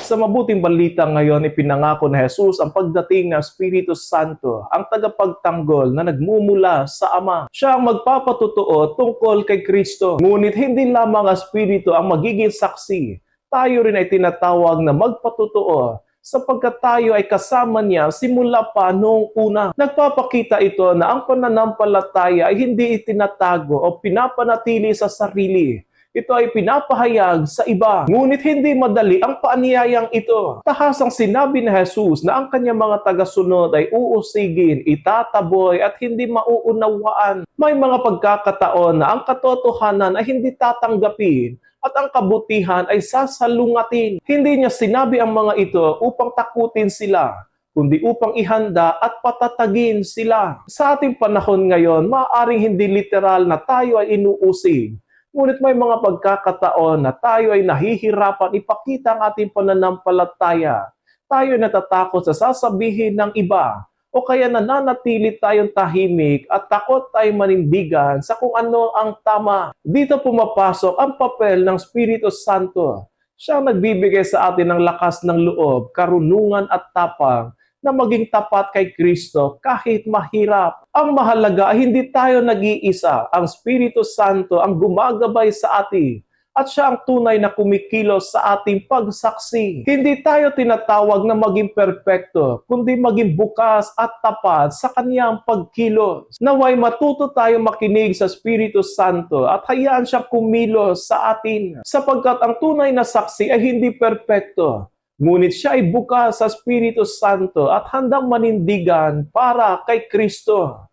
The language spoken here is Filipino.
Sa mabuting balita ngayon, ipinangako ni Jesus ang pagdating ng Espiritu Santo, ang tagapagtanggol na nagmumula sa Ama. Siya ang magpapatotoo tungkol kay Kristo. Ngunit hindi lamang ang Espiritu ang magiging saksi. Tayo rin ay tinatawag na magpatotoo sapagkat tayo ay kasama niya simula pa noong una. Nagpapakita ito na ang pananampalataya ay hindi itinatago o pinapanatili sa sarili. Ito ay pinapahayag sa iba. Ngunit hindi madali ang paanyayang ito. Tahasang sinabi ni Jesus na ang kanyang mga tagasunod ay uusigin, itataboy at hindi mauunawaan. May mga pagkakataon na ang katotohanan ay hindi tatanggapin at ang kabutihan ay sasalungatin. Hindi niya sinabi ang mga ito upang takutin sila, kundi upang ihanda at patatagin sila. Sa ating panahon ngayon, maaaring hindi literal na tayo ay inuusig. Ngunit may mga pagkakataon na tayo ay nahihirapan ipakita ang ating pananampalataya. Tayo ay natatakot sa sasabihin ng iba o kaya nananatili tayong tahimik at takot tayong manindigan sa kung ano ang tama. Dito pumapasok ang papel ng Espiritu Santo. Siya ang nagbibigay sa atin ng lakas ng loob, karunungan at tapang na maging tapat kay Kristo kahit mahirap. Ang mahalaga ay hindi tayo nag-iisa. Ang Espiritu Santo ang gumagabay sa atin at siya ang tunay na kumikilos sa ating pagsaksi. Hindi tayo tinatawag na maging perpekto, kundi maging bukas at tapat sa kanyang pagkilos. Naway matuto tayo makinig sa Espiritu Santo at hayaan siya kumilos sa atin. Sapagkat ang tunay na saksi ay hindi perpekto, ngunit siya ay bukas sa Espiritu Santo at handang manindigan para kay Kristo.